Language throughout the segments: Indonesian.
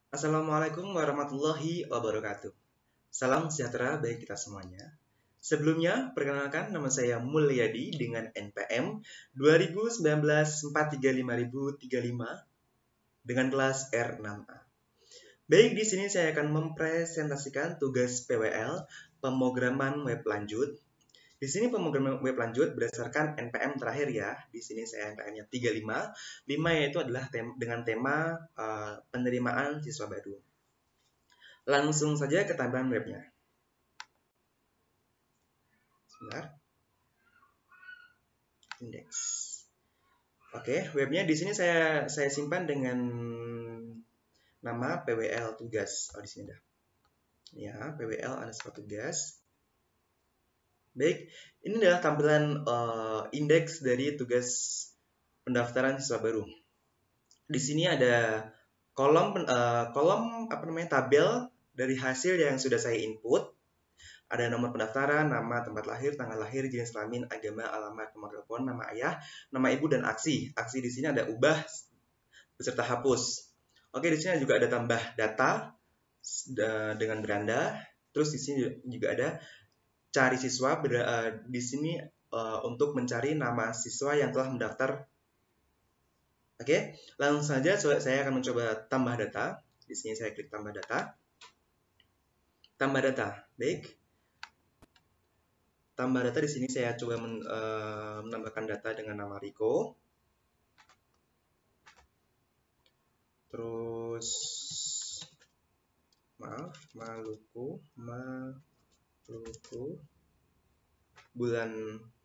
Assalamualaikum warahmatullahi wabarakatuh. Salam sejahtera bagi kita semuanya. Sebelumnya, perkenalkan nama saya Mulyadi dengan NPM 2019-435.035 dengan kelas R6A. Baik, di sini saya akan mempresentasikan tugas PWL, pemrograman web lanjut. Di sini pemrograman web lanjut berdasarkan NPM terakhir ya. Di sini saya NPM-nya 35. 5 yaitu adalah dengan tema penerimaan siswa baru. Langsung saja ke tampilan webnya. Sebentar. Index. Oke, webnya di sini saya simpan dengan nama PWL tugas. Oh, di sini dah. Ya, PWL tugas. Baik, ini adalah tampilan indeks dari tugas pendaftaran siswa baru. Di sini ada kolom tabel dari hasil yang sudah saya input. Ada nomor pendaftaran, nama, tempat lahir, tanggal lahir, jenis kelamin, agama, alamat, nomor telepon, nama ayah, nama ibu, dan aksi. Aksi di sini ada ubah beserta hapus. Oke, di sini juga ada tambah data dengan beranda. Terus di sini juga ada cari siswa. Di sini untuk mencari nama siswa yang telah mendaftar. Oke, langsung saja saya akan mencoba tambah data. Di sini saya klik tambah data. Tambah data, baik. Tambah data di sini saya coba menambahkan data dengan nama Riko. Terus Maluku bulan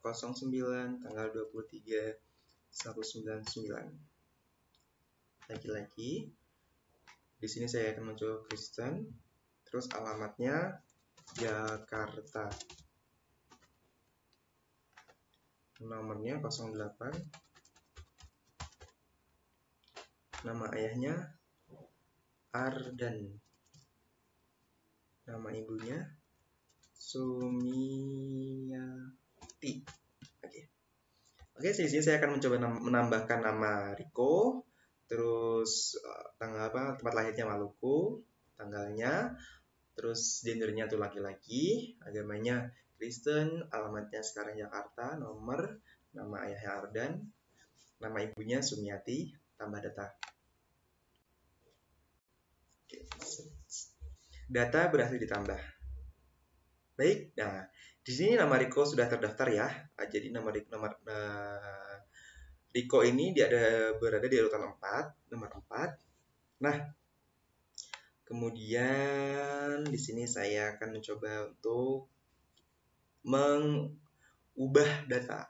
09 tanggal 23 199. Lagi-lagi di sini saya akan mencoba Kristen. Terus alamatnya Jakarta. Nomornya 08. Nama ayahnya Ardan. Nama ibunya Sumiati. Oke, di sini saya akan mencoba menambahkan nama Riko. Terus tempat lahirnya Maluku, tanggalnya. Terus gendernya tuh laki-laki, agamanya Kristen, alamatnya sekarang Jakarta, nomor, nama ayahnya Ardan, nama ibunya Sumiati, tambah data. Data berhasil ditambah. Baik, nah di sini nama Riko sudah terdaftar ya. Jadi Riko ini berada di urutan 4, nomor 4. Nah, kemudian di sini saya akan mencoba untuk mengubah data.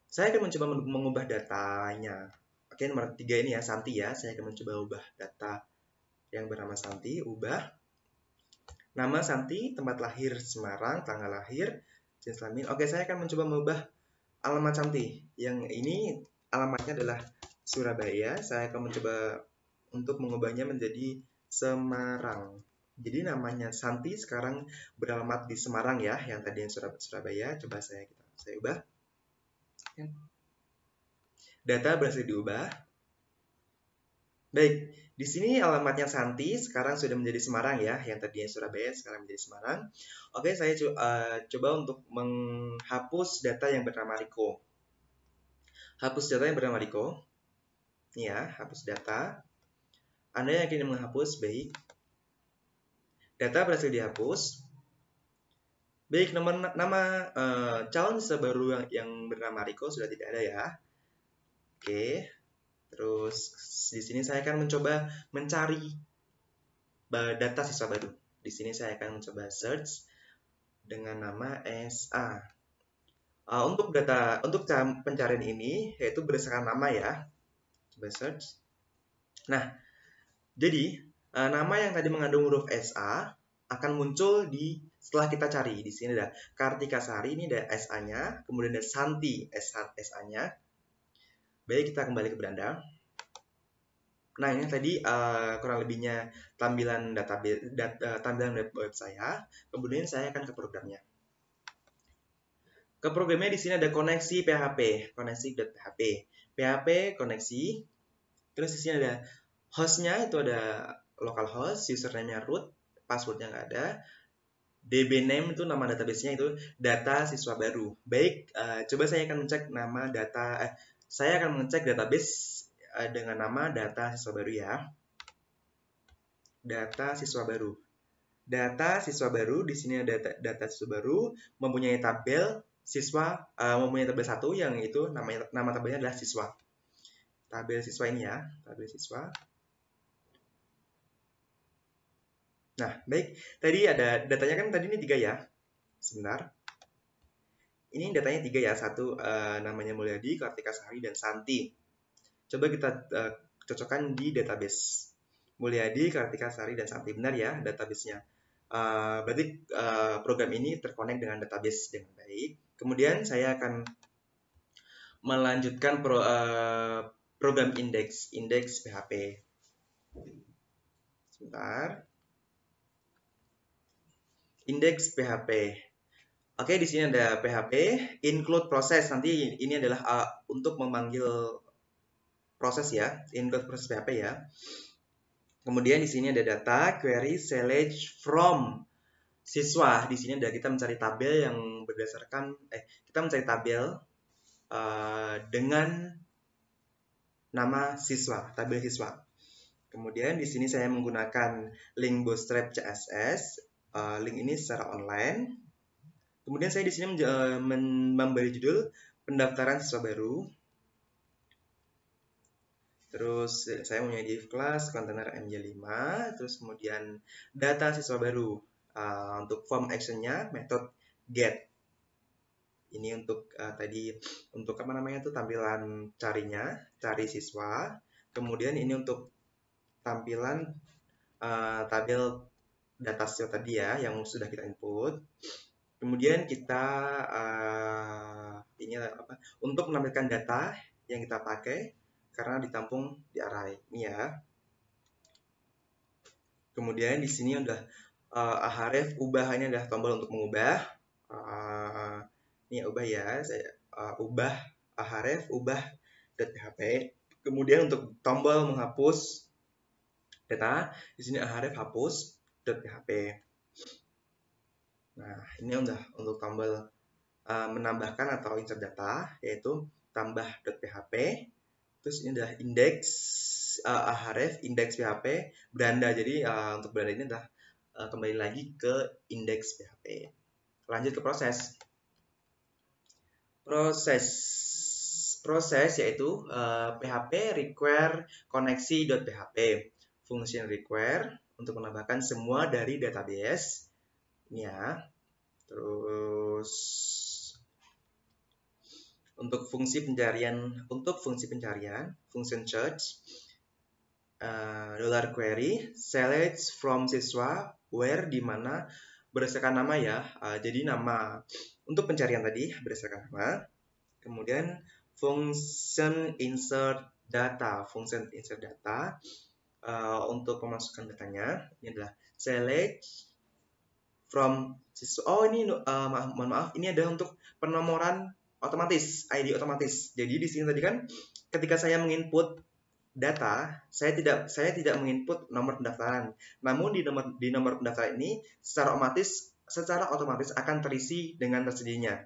Saya akan mencoba mengubah datanya. Oke, nomor 3 ini ya, Santi ya. Saya akan mencoba ubah data yang bernama Santi, ubah. Nama Santi, tempat lahir Semarang, tanggal lahir, jenis kelamin. Oke, saya akan mencoba mengubah alamat Santi. Yang ini alamatnya adalah Surabaya. Saya akan mencoba untuk mengubahnya menjadi Semarang. Jadi namanya Santi sekarang beralamat di Semarang ya, yang tadi yang Surabaya. Coba saya ubah. Data berhasil diubah. Baik, di sini alamatnya Santi sekarang sudah menjadi Semarang ya, yang tadinya Surabaya sekarang menjadi Semarang. Oke, saya coba untuk menghapus data yang bernama Riko. Hapus data yang bernama Riko. Ya, hapus data. Anda yang ingin menghapus, baik. Data berhasil dihapus. Baik, nama calon siswa baru yang bernama Riko sudah tidak ada ya. Oke. Terus di sini saya akan mencoba mencari data siswa baru. Di sini saya akan mencoba search dengan nama SA. Untuk pencarian ini yaitu berdasarkan nama ya. Coba search. Nah, jadi nama yang tadi mengandung huruf SA akan muncul setelah kita cari. Di sini ada Kartika Sari, ini ada SA-nya, kemudian ada Santi SA-nya. Baik, kita kembali ke beranda. Nah, ini tadi kurang lebihnya tampilan tampilan web saya. Kemudian saya akan ke programnya. Ke programnya di sini ada koneksi PHP, PHP koneksi. Terus di sini ada hostnya itu ada localhost, username-nya root, passwordnya nggak ada, DB name itu nama database-nya itu data siswa baru. Baik, coba saya akan mengecek nama data, saya akan mengecek database dengan nama data siswa baru ya. Data siswa baru. Data siswa baru, di sini ada data siswa baru, mempunyai tabel siswa, mempunyai tabel 1 yang itu nama tabelnya adalah siswa. Tabel siswa ini ya, tabel siswa. Nah, baik. Tadi ada datanya kan tadi ini 3 ya. Sebentar. Ini datanya 3 ya. Satu namanya Mulyadi, Kartika Sari, dan Santi. Coba kita cocokkan di database. Mulyadi, Kartika Sari, dan Santi. Benar ya database-nya. Berarti program ini terkonek dengan database dengan baik. Kemudian saya akan melanjutkan program indeks PHP. Sebentar. Indeks PHP. Oke, di sini ada PHP include proses. Nanti ini adalah untuk memanggil proses ya, include proses PHP ya. Kemudian di sini ada data query select from siswa. Di sini ada kita mencari tabel yang berdasarkan kita mencari tabel dengan nama siswa, tabel siswa. Kemudian di sini saya menggunakan link Bootstrap CSS. Link ini secara online. Kemudian saya di sini memberi judul pendaftaran siswa baru. Terus saya punya div class container mj5, terus kemudian data siswa baru. Untuk form actionnya method get. Ini untuk tadi untuk apa namanya itu tampilan cari siswa. Kemudian ini untuk tampilan tabel data siswa tadi ya yang sudah kita input. Kemudian kita ini apa? Untuk menampilkan data yang kita pakai karena ditampung di array ini ya. Kemudian di sini udah ahref ubah, ini adalah tombol untuk mengubah. Ini ubah ya, saya ubah ahref ubah .php. Kemudian untuk tombol menghapus data, di sini ahref hapus .php. Nah, ini udah untuk tombol menambahkan atau insert data, yaitu tambah .php. Terus ini adalah indeks ahref indeks PHP beranda. Jadi untuk beranda ini adalah kembali lagi ke indeks PHP. Lanjut ke proses. Proses yaitu PHP require koneksi.php. Function require untuk menambahkan semua dari database. Ini ya. Terus untuk fungsi pencarian, function search, $query, select from siswa, where, di mana, berdasarkan nama ya. Jadi nama untuk pencarian tadi berdasarkan nama. Kemudian function insert data, untuk memasukkan datanya. Ini adalah select from siswa. Oh ini mohon maaf, ini adalah untuk penomoran otomatis, ID otomatis. Jadi di sini tadi kan ketika saya menginput data, saya tidak menginput nomor pendaftaran. Namun di nomor pendaftaran ini secara otomatis akan terisi dengan tersedianya.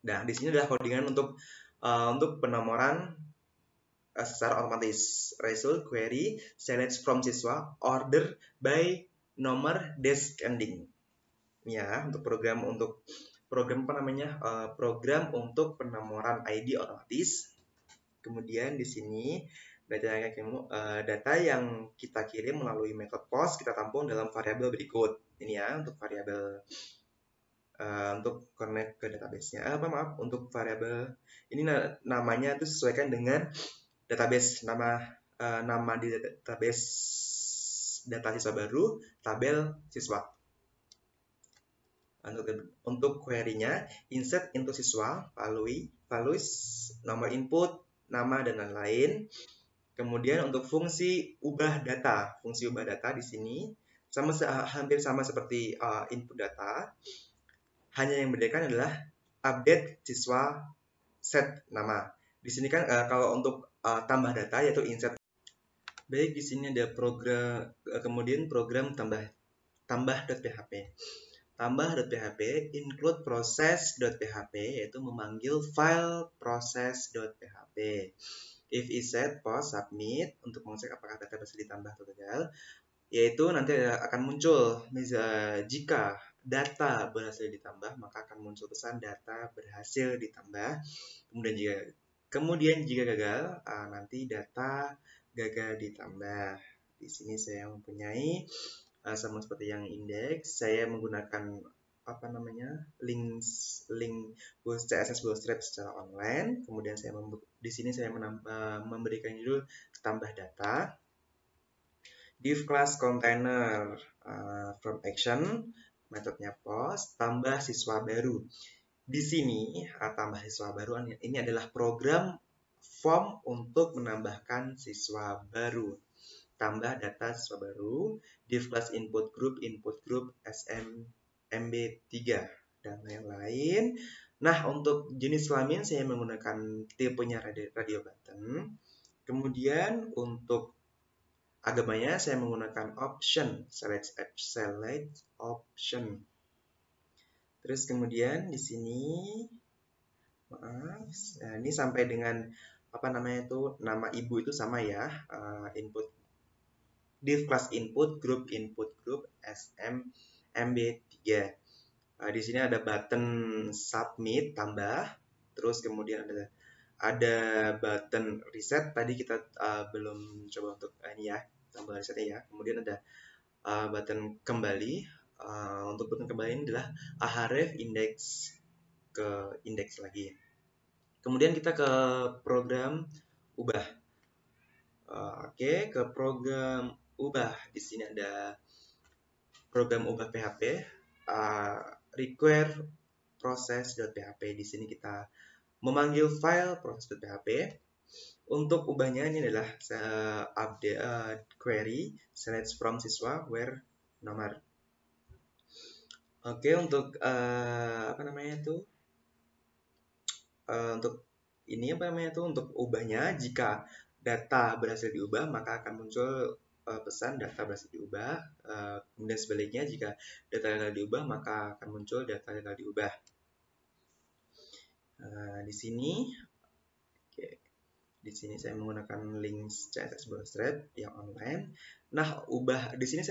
Nah, di sini adalah codingan untuk penomoran secara otomatis. Result query select from siswa order by nomor descending. Ya, untuk program apa namanya? Program untuk penomoran ID otomatis. Kemudian di sini data yang kita kirim melalui metode post kita tampung dalam variabel berikut. Ini ya untuk variabel untuk connect ke database-nya. Untuk variabel ini namanya itu sesuaikan dengan database nama di database data siswa baru, tabel siswa. Untuk query-nya insert into siswa, values, nomor input, nama dan lain-lain. Kemudian untuk fungsi ubah data di sini hampir sama seperti input data. Hanya yang membedakan adalah update siswa set nama. Di sini kan kalau untuk tambah data yaitu insert. Baik, di sini ada program, kemudian program tambah.php. Tambah.php include process.php, yaitu memanggil file process.php. If is set post submit untuk mengecek apakah data berhasil ditambah atau gagal, yaitu nanti akan muncul jika data berhasil ditambah maka akan muncul pesan data berhasil ditambah. Kemudian jika gagal nanti data gagal ditambah. Di sini saya mempunyai sama seperti yang indeks, saya menggunakan link CSS Bootstrap secara online. Kemudian di sini saya memberikan judul tambah data. Div class container from action, metodenya post, tambah siswa baru. Di sini tambah siswa baru ini adalah program form untuk menambahkan siswa baru. Tambah data siswa baru, div class input group MB3 dan lain-lain. Nah, untuk jenis kelamin saya menggunakan tipenya radio button. Kemudian untuk agamanya saya menggunakan option, select option. Terus kemudian di sini ini sampai dengan nama ibu itu sama ya, input div class input group MB3. Di sini ada button submit tambah, terus kemudian ada button reset. Tadi kita belum coba untuk ini ya, tambah resetnya ya. Kemudian ada button kembali. Untuk button kembali ini adalah href index ke indeks lagi. Kemudian kita ke program ubah. Oke, ke program ubah. Di sini ada program ubah PHP, require process.php. Di sini kita memanggil file process.php. Untuk ubahnya ini adalah update query select from siswa where nomor. Oke, untuk untuk ini untuk ubahnya, jika data berhasil diubah maka akan muncul pesan data berhasil diubah. Kemudian sebaliknya, jika data gagal diubah maka akan muncul data gagal diubah. Di sini saya menggunakan link CSS Bootstrap yang online. Nah, di sini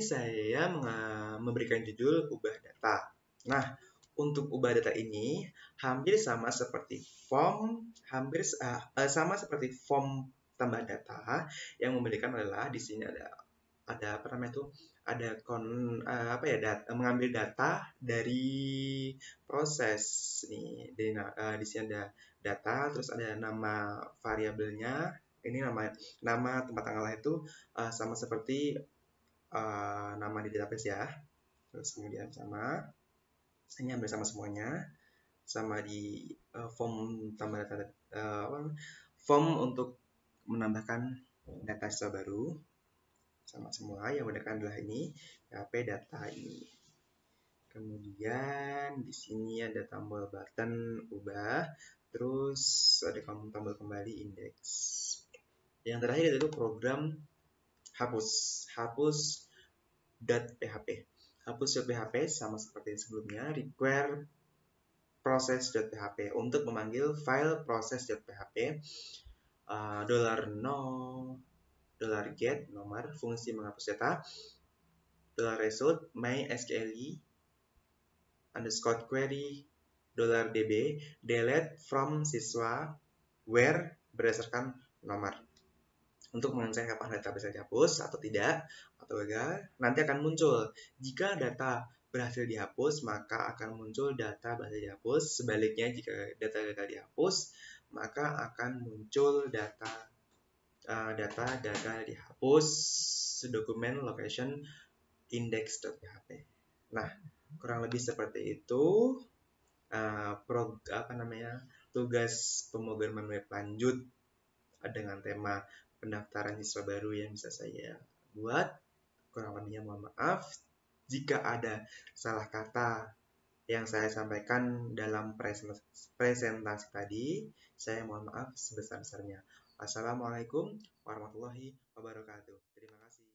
saya memberikan judul ubah data. Nah, untuk ubah data ini hampir sama seperti form tambah data. Yang membedakan adalah di sini mengambil data dari proses nih. Di sini ada data, terus ada nama variabelnya. Ini nama tempat tanggal itu sama seperti nama di database ya. Terus kemudian ini ambil sama semuanya, sama di form tambah data, form untuk menambahkan data siswa baru, sama semua. Yang membedakan adalah ini PHP data ini. Kemudian di sini ada tombol button ubah, terus ada tombol kembali indeks. Yang terakhir itu program hapus.php. Hapus.php sama seperti sebelumnya, require process.php untuk memanggil file process.php. $no $get nomor fungsi menghapus data, $result mysqli _query $db delete from siswa where berdasarkan nomor. Untuk mengecek apakah data bisa dihapus atau tidak atau gagal, nanti akan muncul jika data berhasil dihapus maka akan muncul data berhasil dihapus. Sebaliknya, jika data gagal dihapus maka akan muncul data gagal dihapus dokumen location index.php. Nah, kurang lebih seperti itu tugas pemrograman web lanjut dengan tema pendaftaran siswa baru yang bisa saya buat. Kurang lebihnya mohon maaf jika ada salah kata yang saya sampaikan dalam presentasi tadi. Saya mohon maaf sebesar-besarnya. Assalamualaikum warahmatullahi wabarakatuh. Terima kasih.